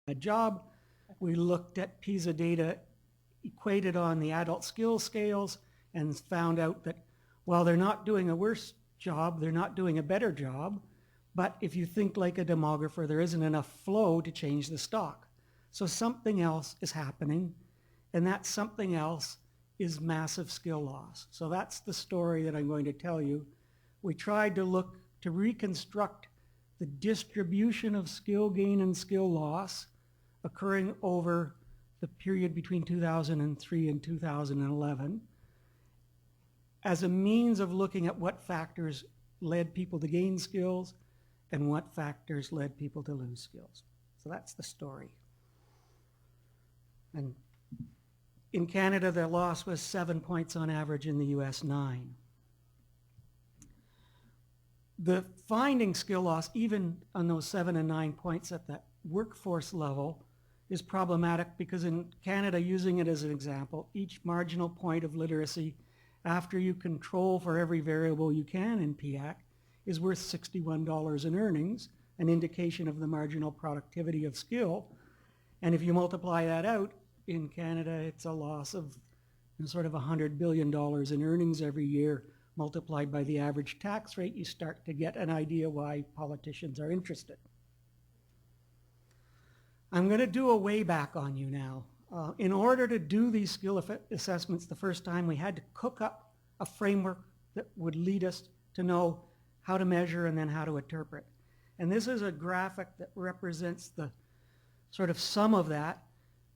a job. We looked at PISA data equated on the adult skills scales and found out that while they're not doing a worse job, they're not doing a better job. But if you think like a demographer, there isn't enough flow to change the stock. So something else is happening, and that something else is massive skill loss. So that's the story that I'm going to tell you. We tried to look to reconstruct the distribution of skill gain and skill loss occurring over the period between 2003 and 2011 as a means of looking at what factors led people to gain skills and what factors led people to lose skills. So that's the story. And in Canada, the loss was 7 points on average, in the US 9. The finding skill loss, even on those 7 and 9 points at that workforce level, is problematic because in Canada, using it as an example, each marginal point of literacy after you control for every variable you can in PIAAC is worth $61 in earnings, an indication of the marginal productivity of skill. And if you multiply that out, in Canada, it's a loss of sort of $100 billion in earnings every year, multiplied by the average tax rate. You start to get an idea why politicians are interested. I'm going to do a way back on you now. In order to do these skill assessments the first time, we had to cook up a framework that would lead us to know how to measure and then how to interpret. And this is a graphic that represents the sort of sum of that.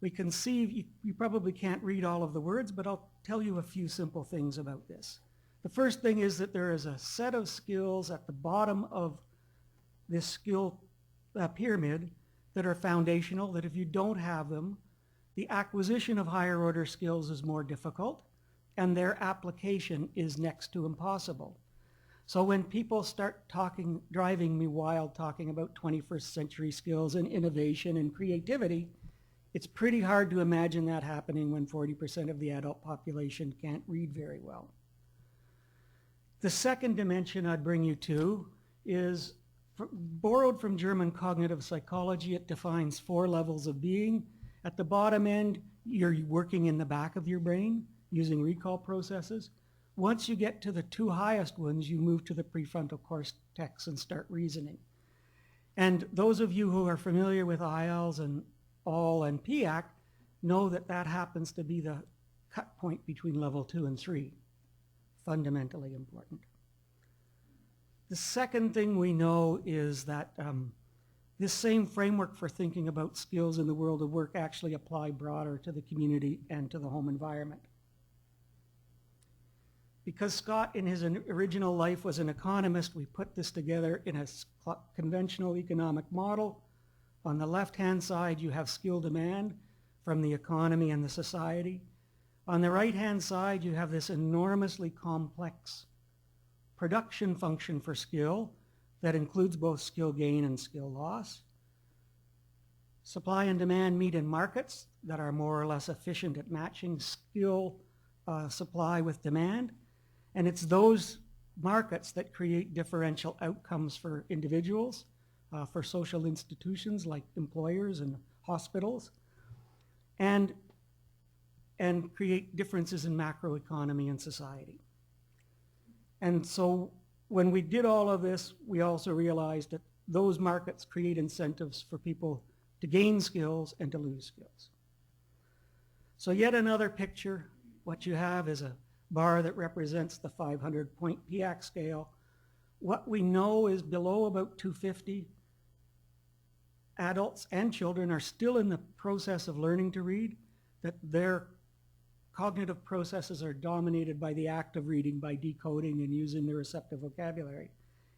We can see, you probably can't read all of the words, but I'll tell you a few simple things about this. The first thing is that there is a set of skills at the bottom of this skill pyramid that are foundational, that if you don't have them, the acquisition of higher order skills is more difficult, and their application is next to impossible. So when people start talking, driving me wild talking about 21st century skills and innovation and creativity, it's pretty hard to imagine that happening when 40% of the adult population can't read very well. The second dimension I'd bring you to is borrowed from German cognitive psychology. It defines 4 levels of being. At the bottom end, you're working in the back of your brain using recall processes. Once you get to the 2 highest ones, you move to the prefrontal cortex and start reasoning. And those of you who are familiar with IELTS and ALL and PIAAC know that that happens to be the cut point between level 2 and 3. Fundamentally important. The second thing we know is that this same framework for thinking about skills in the world of work actually apply broader to the community and to the home environment. Because Scott in his original life was an economist, we put this together in a conventional economic model. On the left-hand side, you have skill demand from the economy and the society. On the right-hand side, you have this enormously complex production function for skill that includes both skill gain and skill loss. Supply and demand meet in markets that are more or less efficient at matching skill supply with demand. And it's those markets that create differential outcomes for individuals, for social institutions like employers and hospitals, and create differences in macroeconomy and society. And so when we did all of this, we also realized that those markets create incentives for people to gain skills and to lose skills. So yet another picture. What you have is a bar that represents the 500-point PIAAC scale. What we know is below about 250, adults and children are still in the process of learning to read, that their cognitive processes are dominated by the act of reading, by decoding and using the receptive vocabulary.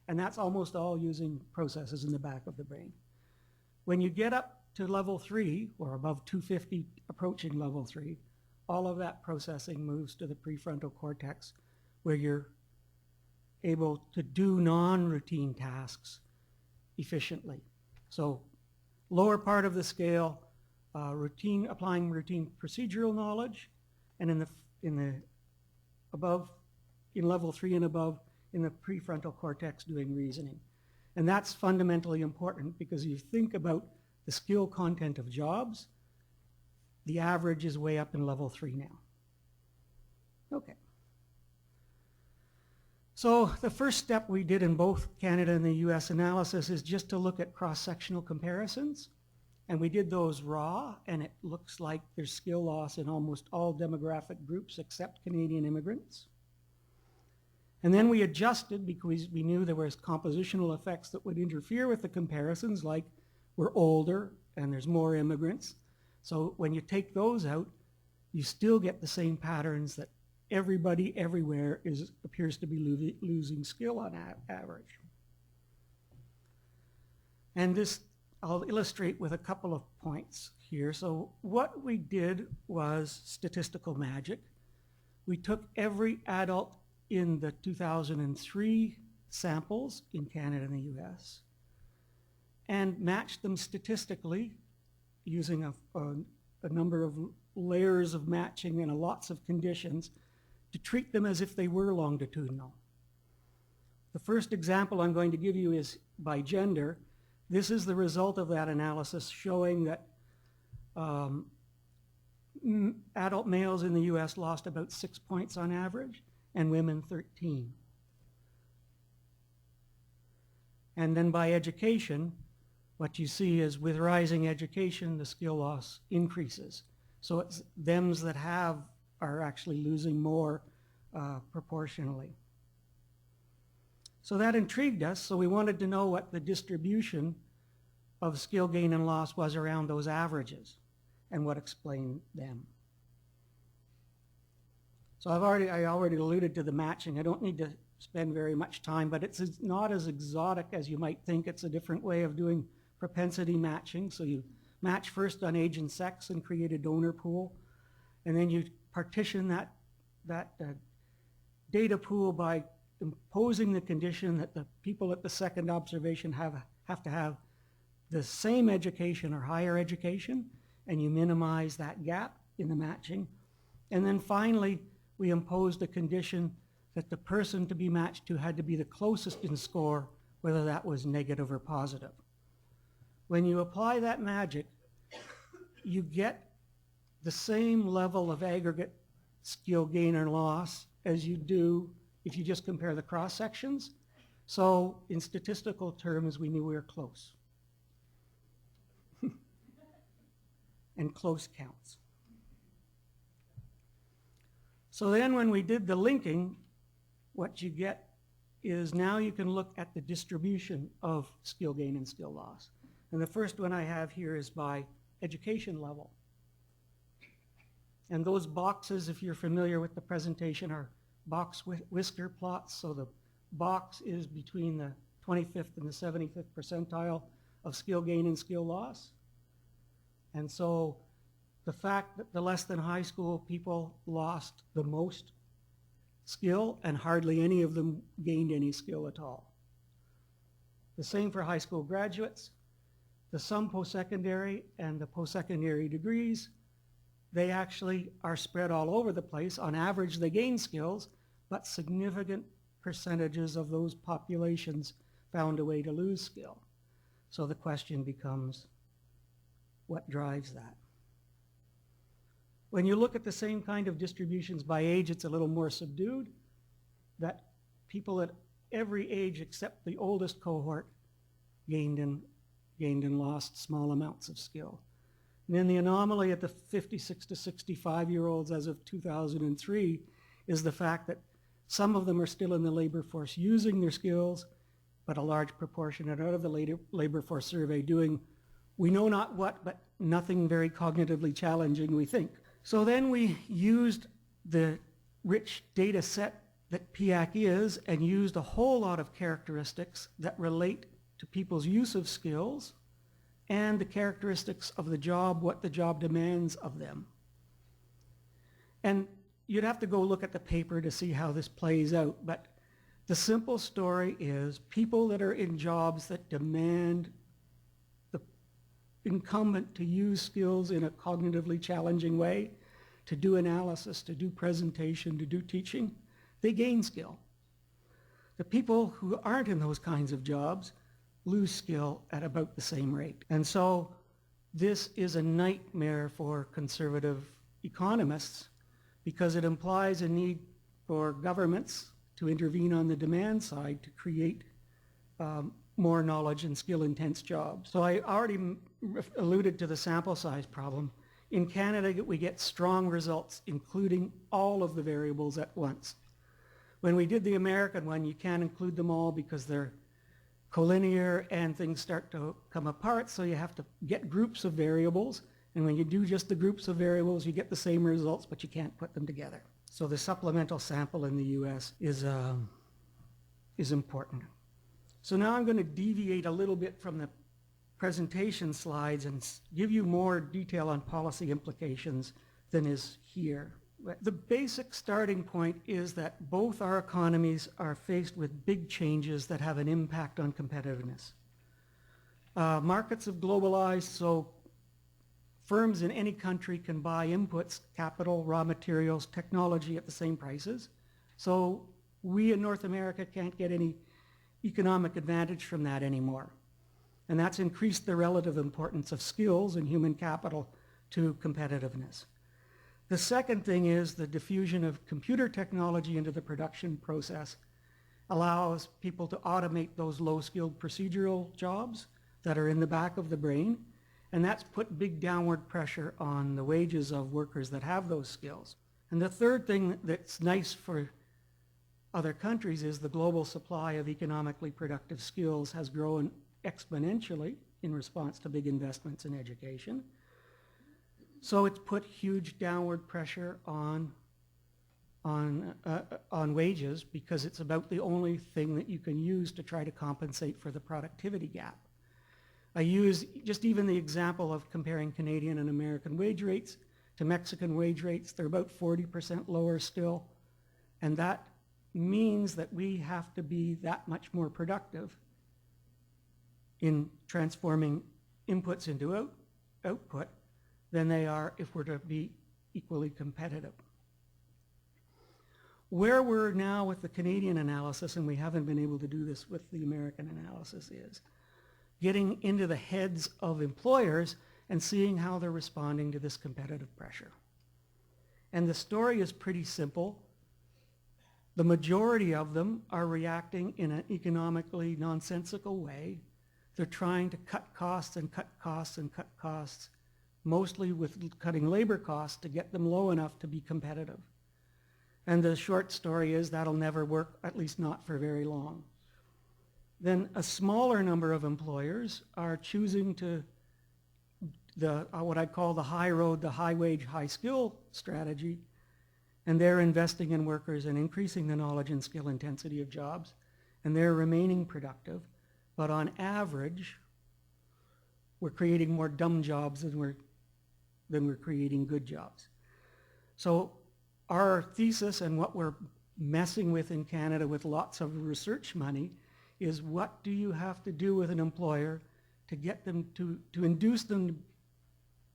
And that's almost all using processes in the back of the brain. When you get up to level 3, or above 250 approaching level 3, all of that processing moves to the prefrontal cortex, where you're able to do non-routine tasks efficiently. So lower part of the scale, applying routine procedural knowledge, and in level 3 and above, in the prefrontal cortex doing reasoning. And that's fundamentally important because you think about the skill content of jobs, the average is way up in level 3 now. Okay. So the first step we did in both Canada and the US analysis is just to look at cross-sectional comparisons. And we did those raw, and it looks like there's skill loss in almost all demographic groups except Canadian immigrants. And then we adjusted because we knew there was compositional effects that would interfere with the comparisons, like we're older and there's more immigrants. So when you take those out, you still get the same patterns that everybody everywhere appears to be losing skill on average. And this I'll illustrate with a couple of points here. So what we did was statistical magic. We took every adult in the 2003 samples in Canada and the US and matched them statistically using a number of layers of matching and lots of conditions to treat them as if they were longitudinal. The first example I'm going to give you is by gender. This is the result of that analysis showing that adult males in the US lost about 6 points on average and women 13. And then by education, what you see is with rising education, the skill loss increases. So it's thems that have are actually losing more proportionally. So that intrigued us, so we wanted to know what the distribution of skill gain and loss was around those averages and what explained them. So I already alluded to the matching. I don't need to spend very much time, but it's not as exotic as you might think. It's a different way of doing propensity matching. So you match first on age and sex and create a donor pool, and then you partition that data pool by imposing the condition that the people at the second observation have to have the same education or higher education, and you minimize that gap in the matching. And then finally, we imposed a condition that the person to be matched to had to be the closest in score, whether that was negative or positive. When you apply that magic, you get the same level of aggregate skill gain or loss as you do if you just compare the cross sections. So in statistical terms, we knew we were close. And close counts. So then when we did the linking, what you get is now you can look at the distribution of skill gain and skill loss. And the first one I have here is by education level. And those boxes, if you're familiar with the presentation, are box whisker plots. So the box is between the 25th and the 75th percentile of skill gain and skill loss. And so the fact that the less than high school people lost the most skill and hardly any of them gained any skill at all. The same for high school graduates. The some post-secondary and the post-secondary degrees, they actually are spread all over the place. On average, they gain skills, but significant percentages of those populations found a way to lose skill. So the question becomes, what drives that? When you look at the same kind of distributions by age, it's a little more subdued, that people at every age except the oldest cohort gained and lost small amounts of skill. And then the anomaly at the 56 to 65-year-olds as of 2003 is the fact that some of them are still in the labor force using their skills, but a large proportion are out of the labor force survey doing we know not what, but nothing very cognitively challenging, we think. So then we used the rich data set that PIAAC is and used a whole lot of characteristics that relate to people's use of skills and the characteristics of the job, what the job demands of them. And you'd have to go look at the paper to see how this plays out, but the simple story is people that are in jobs that demand the incumbent to use skills in a cognitively challenging way, to do analysis, to do presentation, to do teaching, they gain skill. The people who aren't in those kinds of jobs lose skill at about the same rate. And so This is a nightmare for conservative economists because it implies a need for governments to intervene on the demand side to create more knowledge and skill-intense jobs. So I already alluded to the sample size problem. In Canada, we get strong results, including all of the variables at once. When we did the American one, you can't include them all because they're collinear and things start to come apart, so you have to get groups of variables. And when you do just the groups of variables, you get the same results, but you can't put them together. So the supplemental sample in the US is important. So now I'm going to deviate a little bit from the presentation slides and give you more detail on policy implications than is here. The basic starting point is that both our economies are faced with big changes that have an impact on competitiveness. Markets have globalized, so firms in any country can buy inputs, capital, raw materials, technology at the same prices. So we in North America can't get any economic advantage from that anymore. And that's increased the relative importance of skills and human capital to competitiveness. The second thing is the diffusion of computer technology into the production process allows people to automate those low-skilled procedural jobs that are in the back of the brain, and that's put big downward pressure on the wages of workers that have those skills. And the third thing that's nice for other countries is the global supply of economically productive skills has grown exponentially in response to big investments in education. So it's put huge downward pressure on wages because it's about the only thing that you can use to try to compensate for the productivity gap. I use just even the example of comparing Canadian and American wage rates to Mexican wage rates. They're about 40% lower still, and that means that we have to be that much more productive in transforming inputs into output than they are if we're to be equally competitive. Where we're now with the Canadian analysis, and we haven't been able to do this with the American analysis, is getting into the heads of employers and seeing how they're responding to this competitive pressure. And the story is pretty simple. The majority of them are reacting in an economically nonsensical way. They're trying to cut costs and cut costs and cut costs, mostly with cutting labor costs to get them low enough to be competitive. And the short story is that'll never work, at least not for very long. Then a smaller number of employers are choosing to what I call the high road, the high wage, high skill strategy, and they're investing in workers and increasing the knowledge and skill intensity of jobs, and they're remaining productive. But on average, we're creating more dumb jobs than we're creating good jobs. So our thesis and what we're messing with in Canada with lots of research money is what do you have to do with an employer to get them to induce them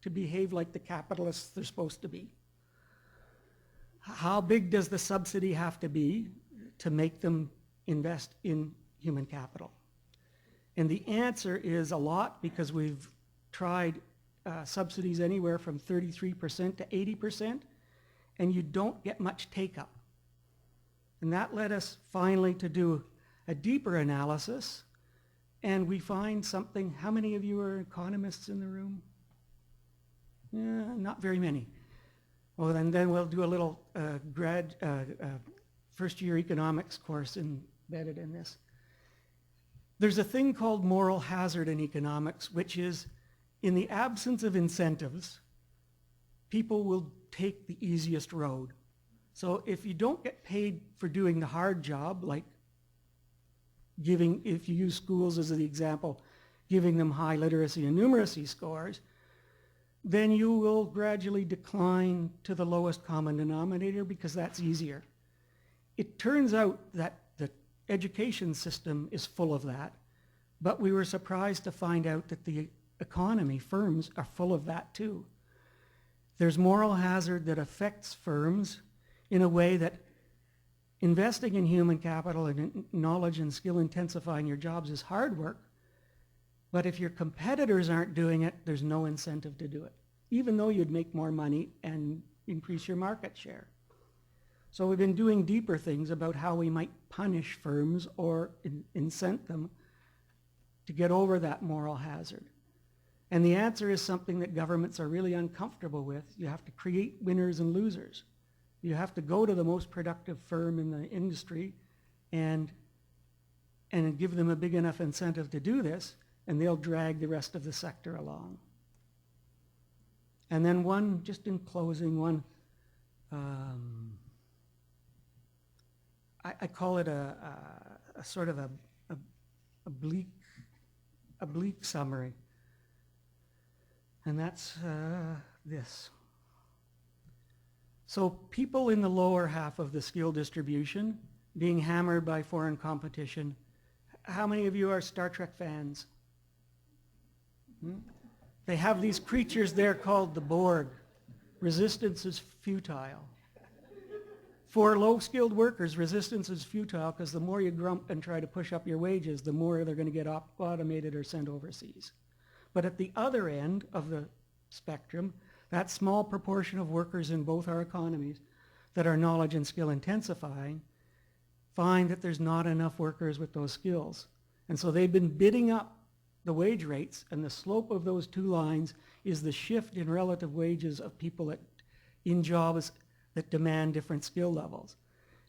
to behave like the capitalists they're supposed to be? How big does the subsidy have to be to make them invest in human capital? And the answer is a lot, because we've tried subsidies anywhere from 33% to 80%, and you don't get much take-up. And that led us finally to do a deeper analysis, and we find something. How many of you are economists in the room? Not very many. Well, then we'll do a little first-year economics course embedded in this. There's a thing called moral hazard in economics, which is in the absence of incentives, people will take the easiest road. So if you don't get paid for doing the hard job, like if you use schools as the example, giving them high literacy and numeracy scores, then you will gradually decline to the lowest common denominator because that's easier. It turns out that the education system is full of that, but we were surprised to find out that the economy, firms, are full of that too. There's moral hazard that affects firms in a way that investing in human capital and knowledge and skill intensifying your jobs is hard work, But if your competitors aren't doing it, there's no incentive to do it, even though you'd make more money and increase your market share. So we've been doing deeper things about how we might punish firms or incent them to get over that moral hazard. And the answer is something that governments are really uncomfortable with. You have to create winners and losers. You have to go to the most productive firm in the industry and give them a big enough incentive to do this, and they'll drag the rest of the sector along. And then one, just in closing, one, I call it a sort of a bleak summary. And that's this. So people in the lower half of the skill distribution being hammered by foreign competition. How many of you are Star Trek fans? They have these creatures there called the Borg. Resistance is futile. For low-skilled workers, resistance is futile because the more you grump and try to push up your wages, the more they're going to get automated or sent overseas. But at the other end of the spectrum, that small proportion of workers in both our economies that are knowledge and skill intensifying find that there's not enough workers with those skills. And so they've been bidding up the wage rates, and the slope of those two lines is the shift in relative wages of people in jobs that demand different skill levels.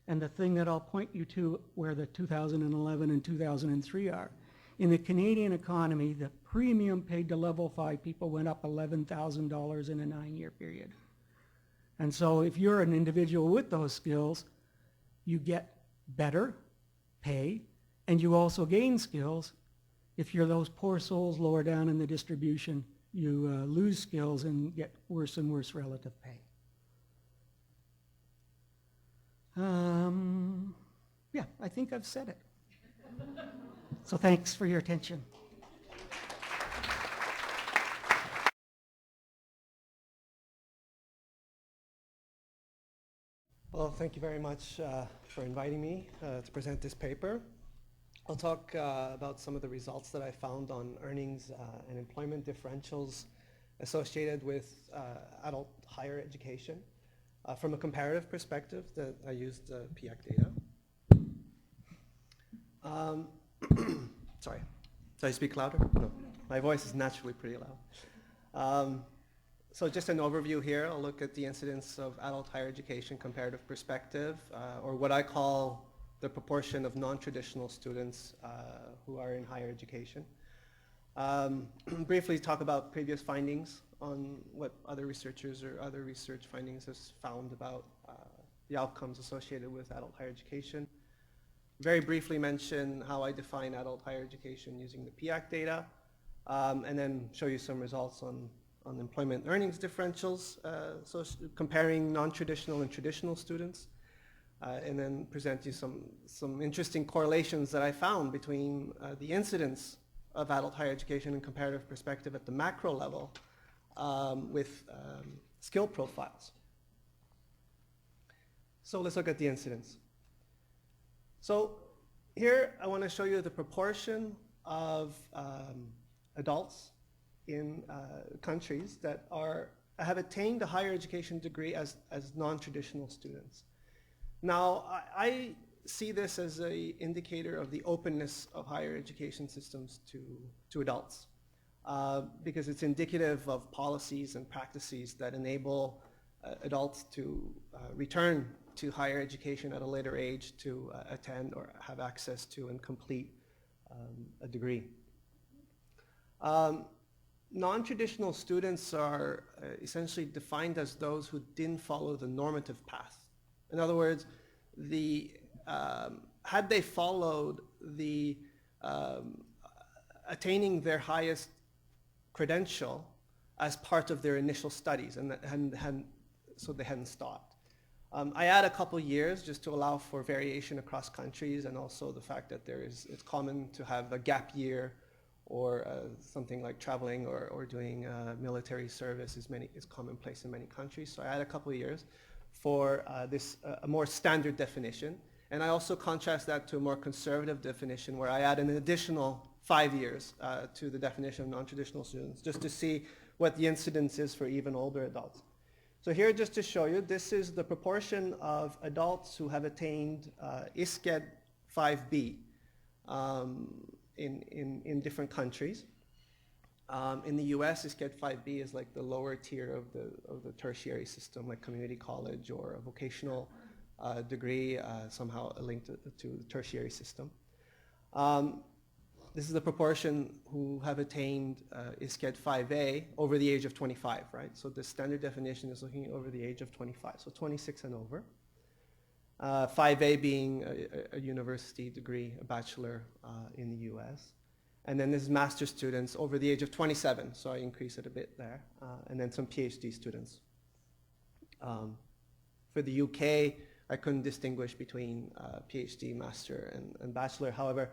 And the thing that I'll point you to where the 2011 and 2003 are, in the Canadian economy, the premium paid to level 5 people went up $11,000 in a 9-year period. And so if you're an individual with those skills, you get better pay, and you also gain skills. If you're those poor souls lower down in the distribution, you lose skills and get worse and worse relative pay. Yeah, I think I've said it. So thanks for your attention. Well, thank you very much for inviting me to present this paper. I'll talk about some of the results that I found on earnings and employment differentials associated with adult higher education. From a comparative perspective, that I used PIAAC data. Sorry, should I speak louder? No, my voice is naturally pretty loud. So just an overview here. I'll look at the incidence of adult higher education comparative perspective, or what I call the proportion of non-traditional students who are in higher education. Briefly talk about previous findings on what other researchers or other research findings has found about the outcomes associated with adult higher education. Very briefly mention how I define adult higher education using the PIAAC data, and then show you some results on employment earnings differentials, so comparing non-traditional and traditional students, and then present you some interesting correlations that I found between the incidence of adult higher education and comparative perspective at the macro level with skill profiles. So let's look at the incidence. So here I want to show you the proportion of adults in countries that have attained a higher education degree as non-traditional students. Now, I see this as an indicator of the openness of higher education systems to adults, because it's indicative of policies and practices that enable adults to return to higher education at a later age to attend or have access to and complete a degree. Non-traditional students are essentially defined as those who didn't follow the normative path. In other words, had they followed the attaining their highest credential as part of their initial studies, and so they hadn't stopped. I add a couple years just to allow for variation across countries, and also the fact that it's common to have a gap year or something like traveling or doing military service is commonplace in many countries. So I add a couple of years for a more standard definition. And I also contrast that to a more conservative definition where I add an additional 5 years to the definition of non-traditional students, just to see what the incidence is for even older adults. So here, just to show you, this is the proportion of adults who have attained ISCED 5B in different countries. In the US, ISCED 5B is like the lower tier of the tertiary system, like community college or a vocational degree, somehow linked to the tertiary system. This is the proportion who have attained ISCED 5A over the age of 25, right? So the standard definition is looking over the age of 25, so 26 and over. 5A being a university degree, a bachelor in the US. And then this is master's students over the age of 27, so I increase it a bit there. And then some PhD students. For the UK, I couldn't distinguish between PhD, master, and bachelor. However,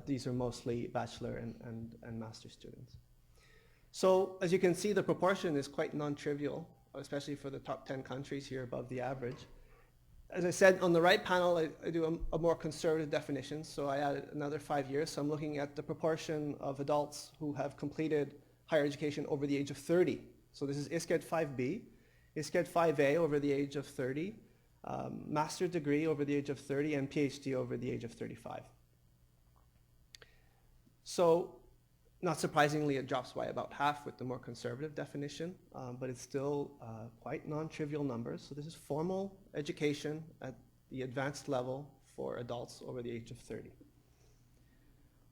these are mostly bachelor and master students. So as you can see, the proportion is quite non-trivial, especially for the top 10 countries here above the average. As I said, on the right panel, I do a more conservative definition, so I added another 5 years. So I'm looking at the proportion of adults who have completed higher education over the age of 30. So this is ISCED 5B, ISCED 5A over the age of 30, master degree over the age of 30, and PhD over the age of 35. So not surprisingly, it drops by about half with the more conservative definition, but it's still quite non-trivial numbers. So this is formal education at the advanced level for adults over the age of 30.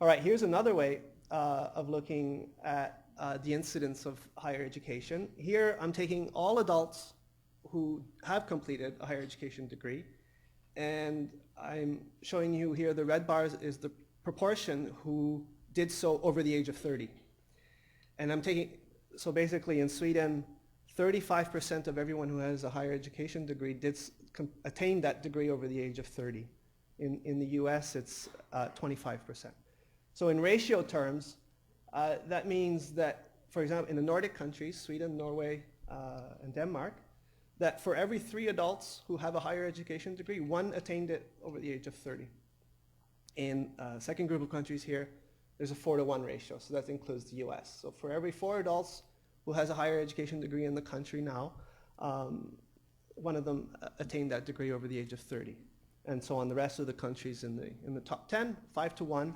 All right, here's another way of looking at the incidence of higher education. Here I'm taking all adults who have completed a higher education degree, and I'm showing you here the red bars is the proportion who did so over the age of 30. And I'm taking, so basically in Sweden, 35% of everyone who has a higher education degree did attain that degree over the age of 30. In the US, it's 25%. So in ratio terms, that means that, for example, in the Nordic countries, Sweden, Norway, and Denmark, that for every 3 adults who have a higher education degree, 1 attained it over the age of 30. In second group of countries here, there's a 4-to-1 ratio, so that includes the US. So for every 4 adults who has a higher education degree in the country now, 1 of them attained that degree over the age of 30. And so on the rest of the countries in the top 10, 5-to-1.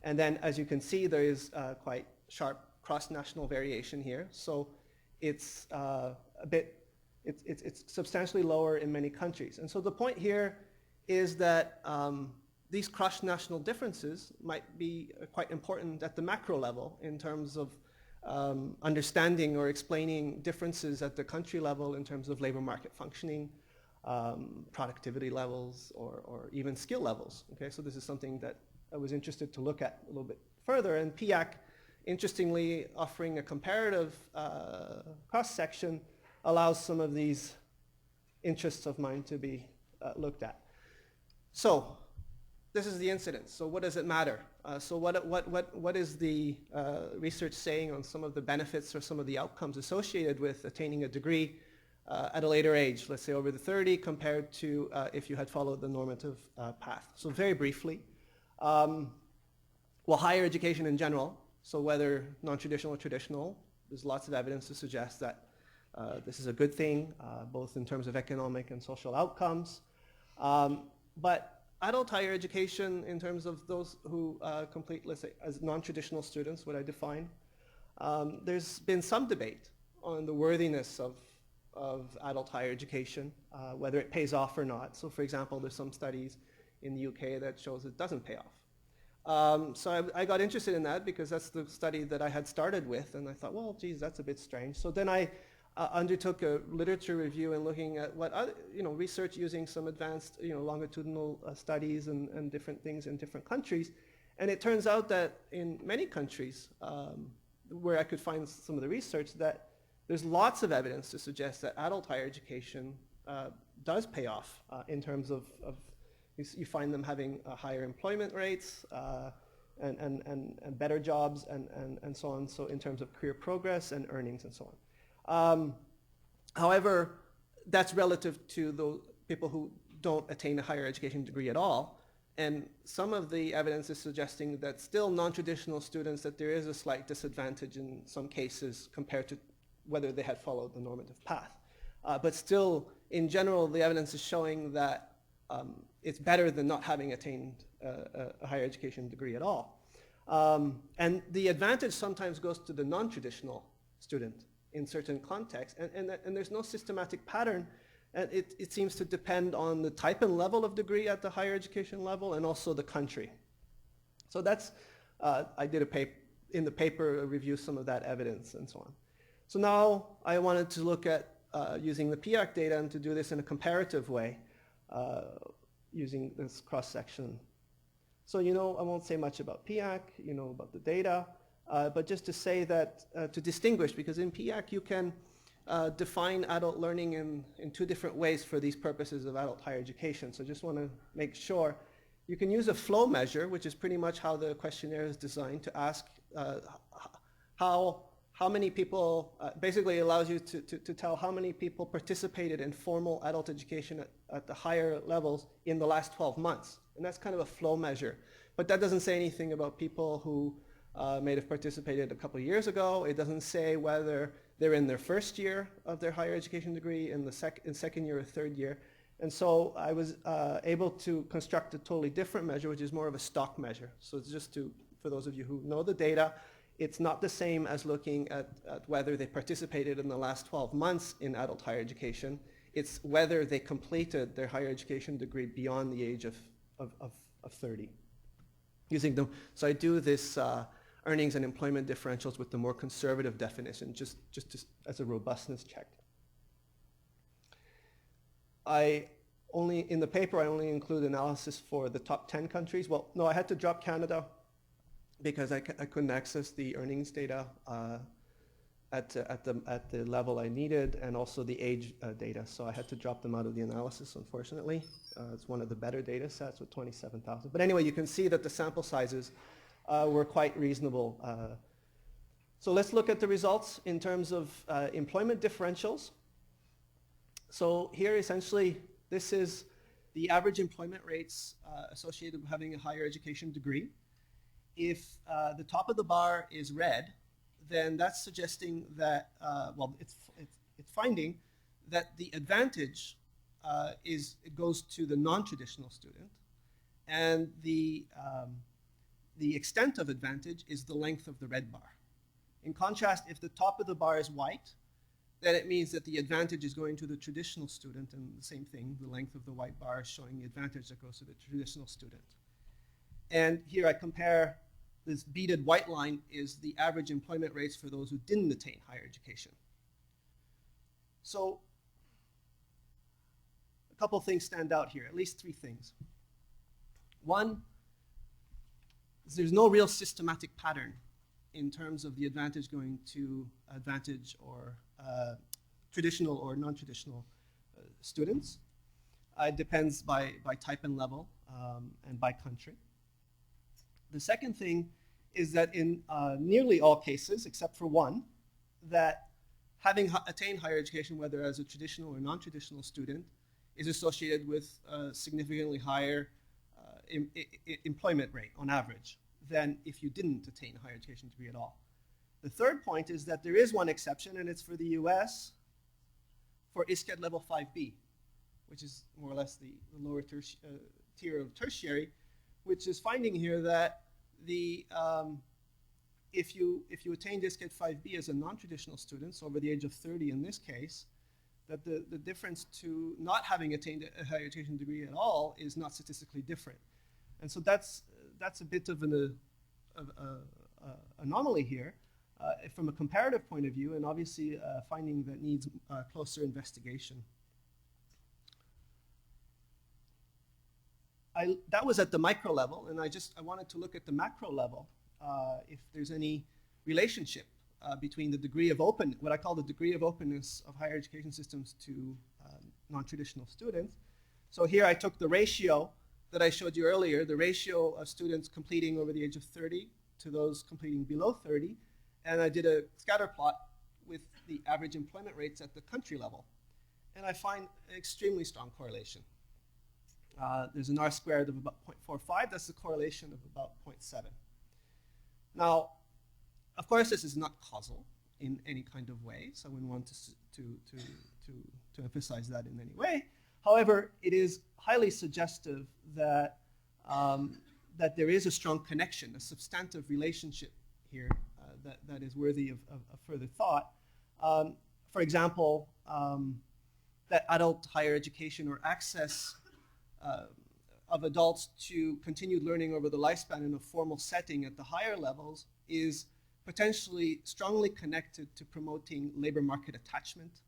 And then as you can see, there is quite sharp cross-national variation here. So it's it's substantially lower in many countries. And so the point here is that these cross-national differences might be quite important at the macro level in terms of understanding or explaining differences at the country level in terms of labor market functioning, productivity levels, or even skill levels. Okay, so this is something that I was interested to look at a little bit further. And PIAAC, interestingly, offering a comparative cross-section allows some of these interests of mine to be looked at. So this is the incidence. So what does it matter? So what is the research saying on some of the benefits or some of the outcomes associated with attaining a degree at a later age, let's say over the 30, compared to if you had followed the normative path? So very briefly, well, higher education in general, so whether non-traditional or traditional, there's lots of evidence to suggest that this is a good thing, both in terms of economic and social outcomes. But adult higher education, in terms of those who complete, let's say, as non-traditional students, what I define, there's been some debate on the worthiness of adult higher education, whether it pays off or not. So for example, there's some studies in the UK that shows it doesn't pay off. So I got interested in that because that's the study that I had started with, and I thought, well, geez, that's a bit strange. So then I undertook a literature review and looking at what other, research using some advanced, longitudinal studies and different things in different countries. And it turns out that in many countries where I could find some of the research, that there's lots of evidence to suggest that adult higher education does pay off in terms of you find them having higher employment rates and better jobs and so on. So in terms of career progress and earnings and so on. However, that's relative to those people who don't attain a higher education degree at all. And some of the evidence is suggesting that still non-traditional students, that there is a slight disadvantage in some cases compared to whether they had followed the normative path. But still, in general, the evidence is showing that it's better than not having attained a higher education degree at all. And the advantage sometimes goes to the non-traditional student in certain contexts, and there's no systematic pattern. And it seems to depend on the type and level of degree at the higher education level and also the country. So that's, I did in the paper review some of that evidence and so on. So now I wanted to look at using the PIAAC data and to do this in a comparative way using this cross-section. So I won't say much about PIAAC, about the data, but just to say that, to distinguish, because in PIAAC you can define adult learning in two different ways for these purposes of adult higher education. So just want to make sure. You can use a flow measure, which is pretty much how the questionnaire is designed, to ask how many people, basically allows you to tell how many people participated in formal adult education at the higher levels in the last 12 months. And that's kind of a flow measure. But that doesn't say anything about people who may have participated a couple of years ago. It doesn't say whether they're in their first year of their higher education degree, in second year or third year. And so I was able to construct a totally different measure, which is more of a stock measure. So it's just for those of you who know the data, it's not the same as looking at whether they participated in the last 12 months in adult higher education. It's whether they completed their higher education degree beyond the age of 30. So I do this earnings and employment differentials with the more conservative definition, just as a robustness check. In the paper, I only include analysis for the top 10 countries. Well, no, I had to drop Canada because I couldn't access the earnings data at the level I needed, and also the age data. So I had to drop them out of the analysis, unfortunately. It's one of the better data sets with 27,000. But anyway, you can see that the sample sizes were quite reasonable. So let's look at the results in terms of employment differentials. So here, essentially, this is the average employment rates associated with having a higher education degree. If the top of the bar is red, then that's suggesting that, it's finding that the advantage goes to the non-traditional student, and the extent of advantage is the length of the red bar. In contrast, if the top of the bar is white, then it means that the advantage is going to the traditional student, and the same thing, the length of the white bar is showing the advantage that goes to the traditional student. And here I compare, this beaded white line is the average employment rates for those who didn't attain higher education. So a couple things stand out here, at least three things. One, there's no real systematic pattern in terms of the advantage going to advantage or traditional or non-traditional students. It depends by type and level and by country. The second thing is that in nearly all cases, except for one, that having attained higher education, whether as a traditional or non-traditional student, is associated with a significantly higher employment rate on average than if you didn't attain a higher education degree at all. The third point is that there is one exception, and it's for the US for ISCED level 5B, which is more or less the lower tier of tertiary, which is finding here that if you attained ISCED 5B as a non-traditional student, so over the age of 30 in this case, that the difference to not having attained a higher education degree at all is not statistically different. And so that's a bit of an anomaly here from a comparative point of view, and obviously a finding that needs closer investigation. That was at the micro level, and I wanted to look at the macro level, if there's any relationship between the degree of what I call the degree of openness of higher education systems to non-traditional students. So here I took the ratio that I showed you earlier, the ratio of students completing over the age of 30 to those completing below 30, and I did a scatter plot with the average employment rates at the country level. And I find an extremely strong correlation. There's an R squared of about 0.45. That's the correlation of about 0.7. Now, of course, this is not causal in any kind of way, so I wouldn't want to emphasize that in any way. However, it is highly suggestive that, that there is a strong connection, a substantive relationship here that is worthy of further thought. For example, that adult higher education or access of adults to continued learning over the lifespan in a formal setting at the higher levels is potentially strongly connected to promoting labor market attachment.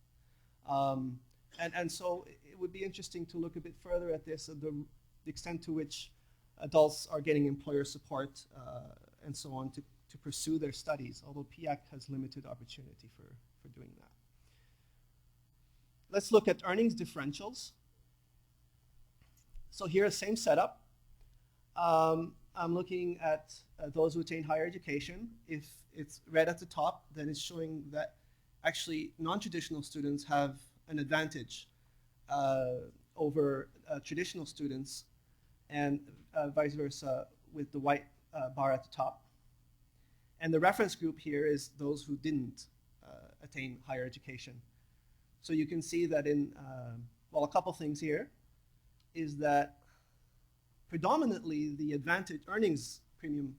And so it would be interesting to look a bit further at this, the extent to which adults are getting employer support and so on to pursue their studies, although PIAAC has limited opportunity for doing that. Let's look at earnings differentials. So here, same setup. I'm looking at those who attain higher education. If it's red at the top, then it's showing that actually non-traditional students have an advantage over traditional students, and vice versa with the white bar at the top. And the reference group here is those who didn't attain higher education. So you can see that in, well, a couple things here is that predominantly the advantage earnings premium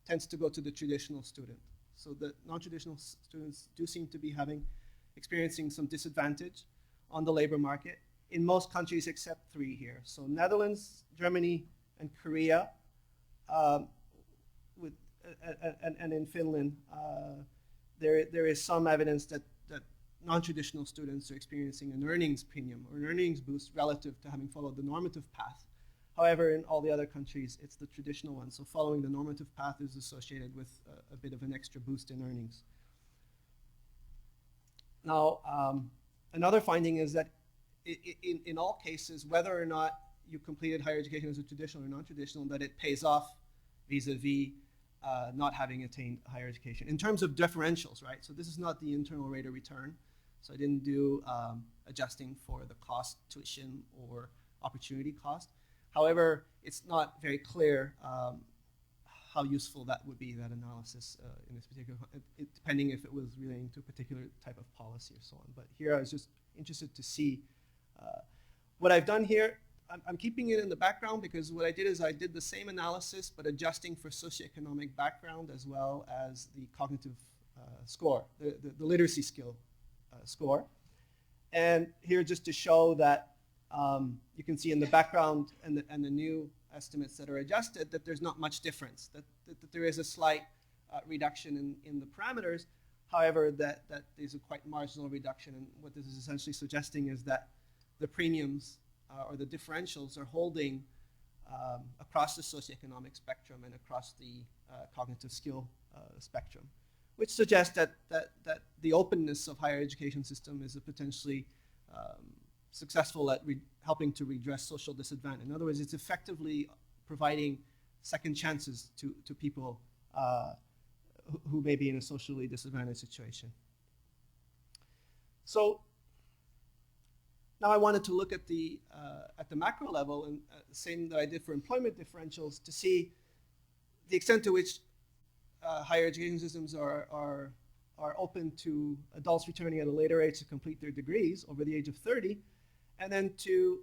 tends to go to the traditional student. So the non-traditional students do seem to be experiencing some disadvantage on the labor market in most countries except 3 here. So Netherlands, Germany, and Korea, and in Finland, there is some evidence that non-traditional students are experiencing an earnings premium or an earnings boost relative to having followed the normative path. However, in all the other countries, it's the traditional one. So following the normative path is associated with a bit of an extra boost in earnings. Now, another finding is that in all cases, whether or not you completed higher education as a traditional or non-traditional, that it pays off vis-a-vis not having attained higher education. In terms of differentials, right? So this is not the internal rate of return. So I didn't do adjusting for the cost, tuition, or opportunity cost. However, it's not very clear how useful that would be, that analysis in this particular, depending if it was relating to a particular type of policy or so on. But here I was just interested to see what I've done here. I'm keeping it in the background because what I did is I did the same analysis but adjusting for socioeconomic background as well as the cognitive score, the literacy skill score. And here just to show that you can see in the background and the new estimates that are adjusted that there's not much difference, that there is a slight reduction in the parameters. However, that there's a quite marginal reduction, and what this is essentially suggesting is that the premiums or the differentials are holding across the socioeconomic spectrum and across the cognitive skill spectrum, which suggests that the openness of higher education system is a potentially successful at helping to redress social disadvantage. In other words, it's effectively providing second chances to people who may be in a socially disadvantaged situation. So now I wanted to look at the macro level, and the same that I did for employment differentials, to see the extent to which higher education systems are open to adults returning at a later age to complete their degrees over the age of 30, and then to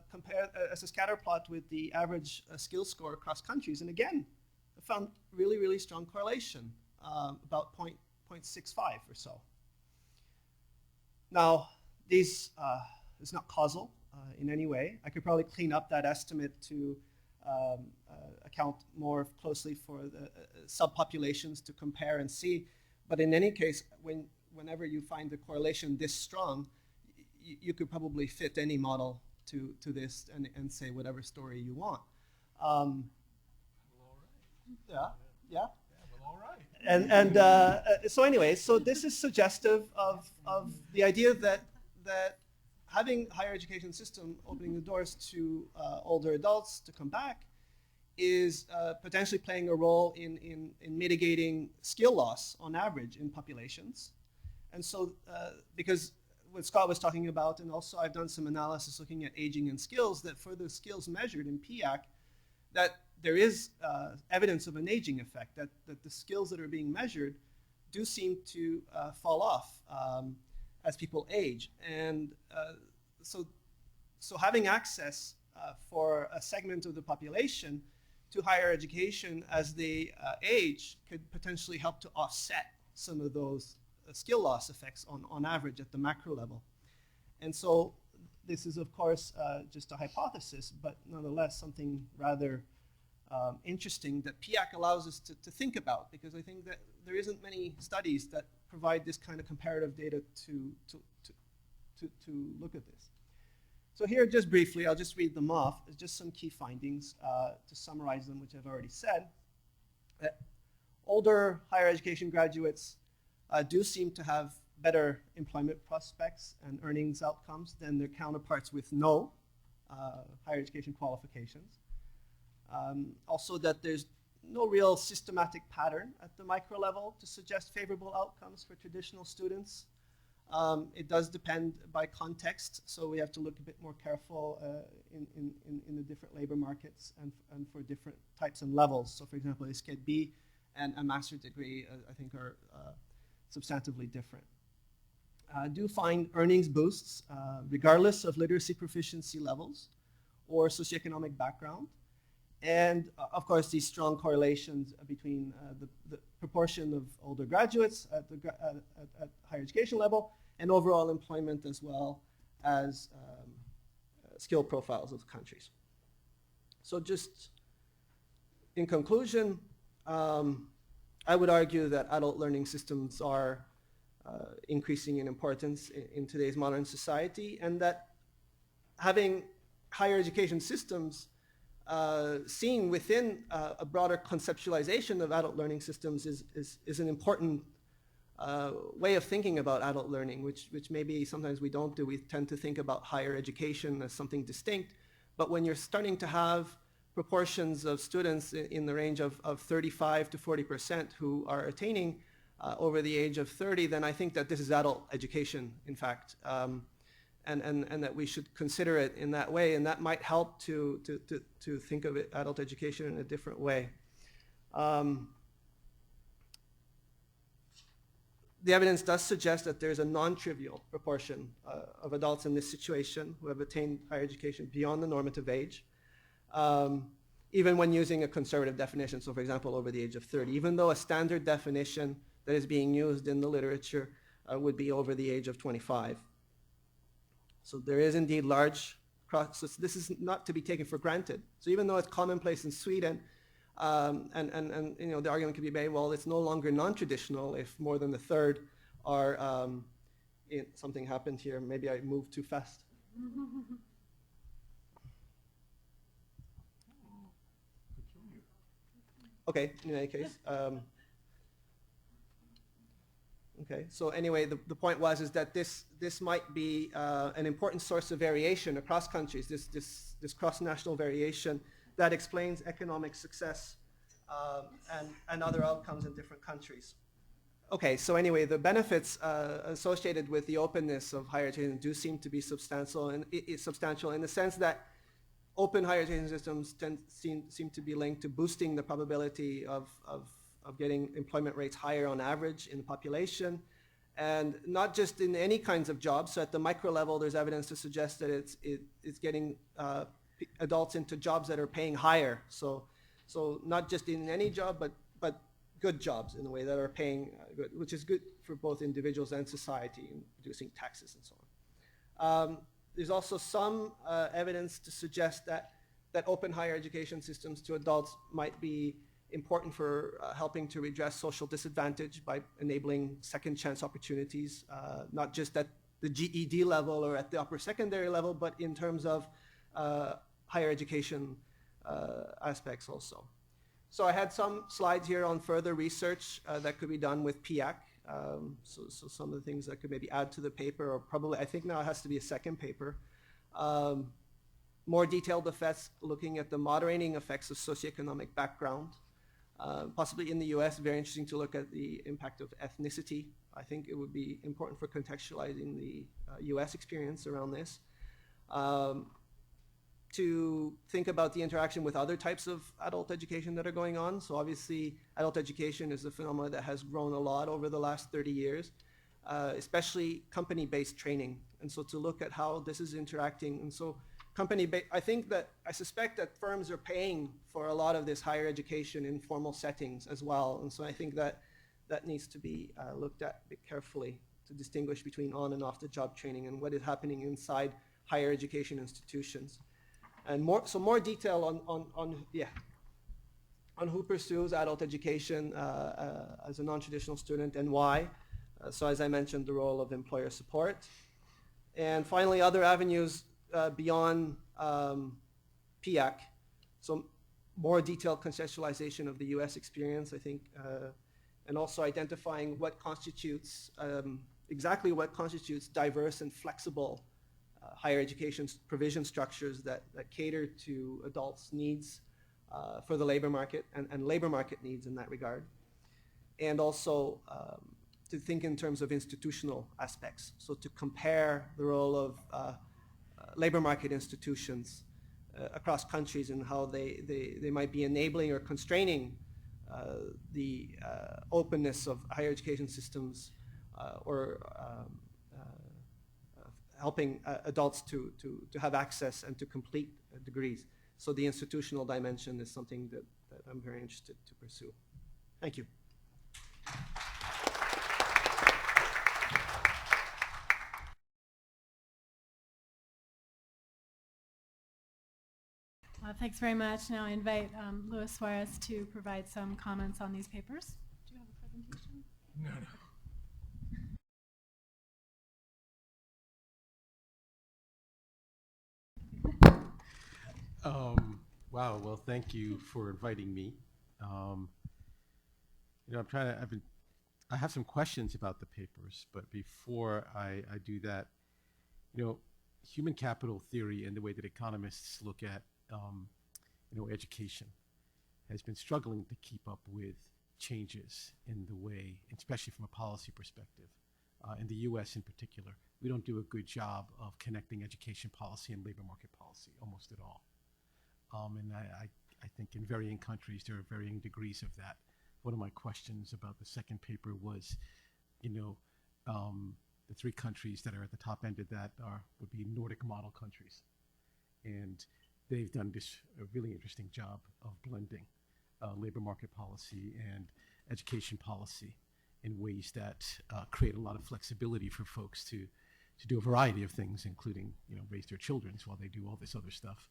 compare as a scatter plot with the average skill score across countries. And again, I found really, really strong correlation, about 0.65 or so. Now, these it's not causal in any way. I could probably clean up that estimate to account more closely for the subpopulations to compare and see. But in any case, whenever you find the correlation this strong, you could probably fit any model to this and say whatever story you want. Well, all right. Yeah. Well, all right. And so anyway, so this is suggestive of the idea that having higher education system opening the doors to older adults to come back is potentially playing a role in mitigating skill loss on average in populations. And so because what Scott was talking about, and also I've done some analysis looking at aging and skills, that for the skills measured in PIAAC, that there is evidence of an aging effect, that the skills that are being measured do seem to fall off as people age. And so having access for a segment of the population to higher education as they age could potentially help to offset some of those skill loss effects on average at the macro level. And so this is, of course, just a hypothesis, but nonetheless something rather interesting that PIAAC allows us to think about, because I think that there isn't many studies that provide this kind of comparative data to look at this. So here, just briefly, I'll just read them off. It's just some key findings to summarize them, which I've already said. Older higher education graduates do seem to have better employment prospects and earnings outcomes than their counterparts with no higher education qualifications. Also that there's no real systematic pattern at the micro level to suggest favorable outcomes for traditional students. It does depend by context, so we have to look a bit more careful in the different labor markets and for different types and levels. So for example, a SCED B and a master's degree I think are substantively different. Do find earnings boosts regardless of literacy proficiency levels or socioeconomic background. And of course, these strong correlations between the proportion of older graduates at higher education level and overall employment, as well as skill profiles of countries. So just in conclusion, I would argue that adult learning systems are increasing in importance in today's modern society, and that having higher education systems seen within a broader conceptualization of adult learning systems is an important way of thinking about adult learning, which maybe sometimes we don't do. We tend to think about higher education as something distinct, but when you're starting to have proportions of students in the range of 35 to 40% who are attaining over the age of 30, then I think that this is adult education, in fact. And that we should consider it in that way, and that might help to think of it, adult education, in a different way. The evidence does suggest that there's a non-trivial proportion of adults in this situation who have attained higher education beyond the normative age, even when using a conservative definition, so for example, over the age of 30, even though a standard definition that is being used in the literature would be over the age of 25. So there is indeed large cross. So this is not to be taken for granted. So even though it's commonplace in Sweden, and you know, the argument could be made, well, it's no longer non-traditional if more than a third are. Something happened here. Maybe I moved too fast. Okay. In any case. Okay, so anyway, the point was that this might be an important source of variation across countries, this cross-national variation that explains economic success and other outcomes in different countries. Okay, so anyway, the benefits associated with the openness of higher education do seem to be substantial in the sense that open higher education systems seem to be linked to boosting the probability of getting employment rates higher on average in the population, and not just in any kinds of jobs. So at the micro level, there's evidence to suggest that it's getting adults into jobs that are paying higher. So not just in any job, but good jobs in a way that are paying good, which is good for both individuals and society in reducing taxes and so on. There's also some evidence to suggest that open higher education systems to adults might be important for helping to redress social disadvantage by enabling second chance opportunities, not just at the GED level or at the upper secondary level, but in terms of higher education aspects also. So I had some slides here on further research that could be done with PIAAC. So some of the things that could maybe add to the paper, or probably, I think now it has to be a second paper. More detailed effects looking at the moderating effects of socioeconomic background. Possibly in the US, very interesting to look at the impact of ethnicity I think it would be important for contextualizing the US experience around this. To think about the interaction with other types of adult education that are going on. So obviously, adult education is a phenomenon that has grown a lot over the last 30 years, especially company-based training. And so to look at how this is interacting. And so I suspect that firms are paying for a lot of this higher education in formal settings as well. And so I think that needs to be looked at a bit carefully to distinguish between on and off the job training and what is happening inside higher education institutions. And more detail on who pursues adult education as a non-traditional student and why. So as I mentioned, the role of employer support. And finally, other avenues beyond PIAAC. So more detailed contextualization of the US experience, I think, and also identifying what constitutes, exactly what constitutes diverse and flexible higher education provision structures that cater to adults' needs for the labor market and labor market needs in that regard. And also to think in terms of institutional aspects. So to compare the role of labor market institutions across countries and how they might be enabling or constraining the openness of higher education systems or helping adults to have access and to complete degrees. So the institutional dimension is something that I'm very interested to pursue. Thank you. Thanks very much. Now I invite Louis Soares to provide some comments on these papers. Do you have a presentation? No. Wow. Well, thank you for inviting me. I have some questions about the papers, but before I do that, human capital theory and the way that economists look at, education has been struggling to keep up with changes in the way, especially from a policy perspective. In the US in particular, we don't do a good job of connecting education policy and labor market policy, almost at all. And I think in varying countries, there are varying degrees of that. One of my questions about the second paper was, the three countries that are at the top end of that would be Nordic model countries. And they've done this really interesting job of blending labor market policy and education policy in ways that create a lot of flexibility for folks to do a variety of things, including raise their children while they do all this other stuff.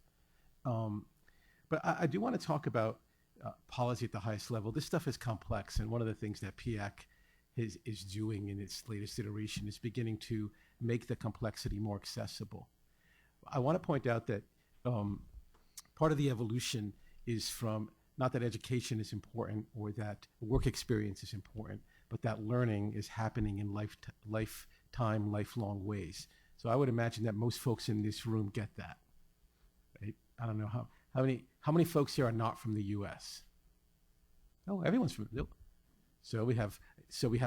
But I do want to talk about policy at the highest level. This stuff is complex, and one of the things that PIAAC is doing in its latest iteration is beginning to make the complexity more accessible. I want to point out that part of the evolution is from not that education is important or that work experience is important, but that learning is happening in lifetime, lifelong ways. So I would imagine that most folks in this room get that. Right? I don't know how many folks here are not from the U.S. Oh, everyone's from. Nope. So we have